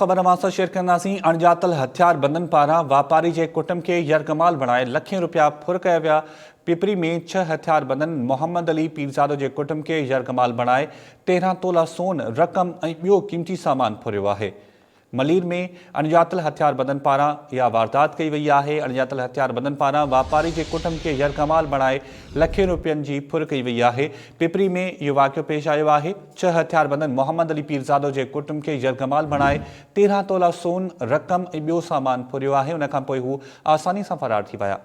ख़बर मां शेयर कंदासीं। अणॼातल हथियार बंदनि पारां वापारी जे कुटुंब खे यरगमाल बणाए लखें रुपया फुर कया विया। पिपरी में 6 हथियार बंदनि मोहम्मद अली पीरज़ादो जे कुटुंब खे यरगमाल बणाए 13 तोला सोन रक़म ऐं ॿियो क़ीमती सामान फुरियो आहे। मलीर में अणॼातल हथियार बंदनि पारां इहा वारदात कई वई आहे। अणॼातल हथियार बंदनि पारां वापारी जे कुटुंब खे यरगमाल बणाए लखें रुपयनि जी फुर कई वई आहे। पिपरी में इहो वाक़ियो पेश आयो आहे। 6 हथियार बंदनि मोहम्मद अली पीरज़ादो जे कुटुंब खे यरगमाल बणाए 13 तोला सोन रक़म ऐं ॿियो सामान फुरियो आहे। उन खां पोइ हू आसानी सां फरार थी विया।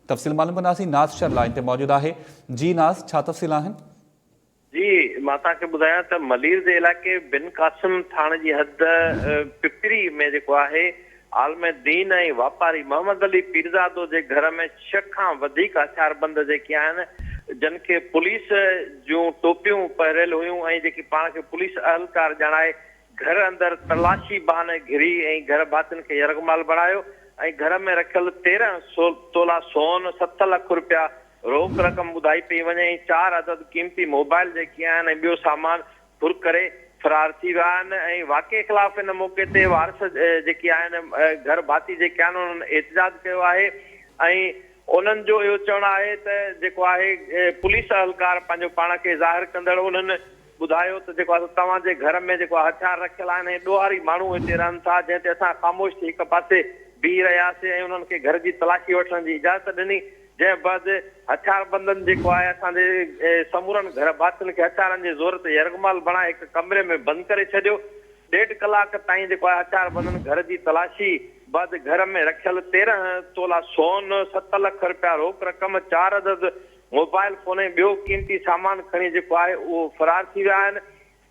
तफ़सील मालूम कंदासीं। नाज़ शर लाइन ते मौजूदु आहे। जी नाज़, छा तफ़सील आहिनि? जी, मां तव्हांखे ॿुधायां त मलीर जे इलाइक़े बिन कासिम थाणे जी हद पिपरी में जेको आहे आलम दीन ऐं वापारी मोहम्मद अली पीरज़ादो जे घर में 6 खां वधीक हथियारबंद जेके आहिनि, जिन खे पुलिस जूं टोपियूं पहिरियल हुयूं ऐं जेकी पाण खे पुलिस अहलकार ॼाणाए घर अंदरि तलाशी बहाने घिरी ऐं घर भातियुनि खे यरगमाल बणायो ऐं घर में रखियल 13 तोला सोन, 7 लख रुपया रोक रक़म ॿुधाई पई वञे ऐं 4 अदद क़ीमती मोबाइल जेके आहिनि ऐं ॿियो सामान फुर करे फरार थी विया आहिनि। ऐं वाक़े ख़िलाफ़ इन मौक़े ते वारस जेके आहिनि घर भाती जेके आहिनि उन्हनि एहतजाज कयो आहे ऐं उन्हनि जो इहो चवणु आहे त जेको आहे पुलिस अहलकार पंहिंजो पाण खे ज़ाहिर कंदड़ उन्हनि ॿुधायो त जेको आहे तव्हांजे घर में जेको हथियार रखियल आहिनि ऐं ॾोहारी माण्हू हिते रहनि था, जंहिं ते असां ख़ामोश थी हिक पासे बीह रहियासीं ऐं उन्हनि खे घर जी तलाशी वठण जी इजाज़त ॾिनी। जंहिं बैदि हथियारबंदनि जेको आहे असांजे समूरनि घर भातियुनि खे हथियारनि जे ज़ोर ते यरगमाल बणाए हिकु कमरे में बंदि करे छॾियो। 1.5 कलाक ताईं जेको आहे हथियारबंदनि घर जी तलाशी बैदि घर में रखियल 13 तोला सोन, 7 लख रुपया रोक रक़म, 4 अदद मोबाइल फोन ऐं ॿियो क़ीमती सामान खणी जेको आहे उहो फरार थी विया आहिनि।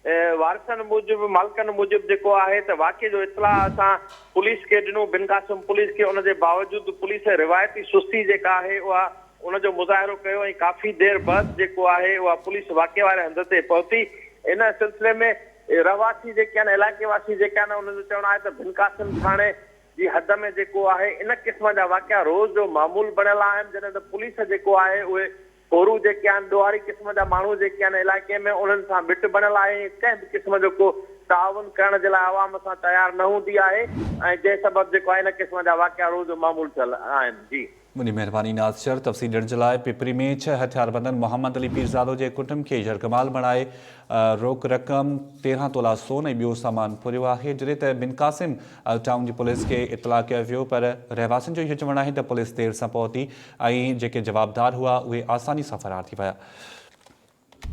वारसनि मूजिबि मालिकनि मूजिबि जेको आहे त वाक़े जो इतलाह असां पुलिस खे ॾिनो, बिन कासिम पुलिस खे। उनजे बावजूदि पुलिस रिवायती सुस्ती जेका आहे उहा उनजो मुज़ाहिरो कयो ऐं काफ़ी देरि बैदि जेको आहे उहा पुलिस वाक़े वारे हंध ते पहुती। इन सिलसिले में रहवासी जेके आहिनि, इलाइक़े वासी जेके आहिनि, उन्हनि जो चवणु आहे त बिन कासिम थाणे जी हद में जेको आहे इन क़िस्म जा वाक़िया रोज़ जो मामूल बणियल आहिनि। जॾहिं त पुलिस जेको आहे उहे कोरू जेके आहिनि, ॾोहारी क़िस्म जा माण्हू जेके आहिनि इलाइक़े में, उन्हनि सां भिट बणियल आहे। कंहिं बि क़िस्म जो को ताउन करण जे लाइ आवाम सां तयारु न हूंदी आहे ऐं जंहिं सबबु जेको आहे इन क़िस्म जा वाक़िया रोज़ जो मामूल थियल आहिनि। जी, मुझी मेहरबानी नाज़ शर। तफ़सील ॾियण जे लाइ। पिपरी में 6 हथियारबंदनि मोहम्मद अली पीरज़ादो जे कुटुंब खे यरगमाल बणाए रोक रक़म 13 तोला सोन ऐं ॿियो सामान फुरियो आहे। जॾहिं त बिन कासिम टाउन जी पुलिस खे इतलाह कयो वियो, पर रहवासियुनि जो इहो चवणु आहे त पुलिस देरि सां पहुती ऐं जेके जवाबदार हुआ उहे आसानी सां फरार थी विया।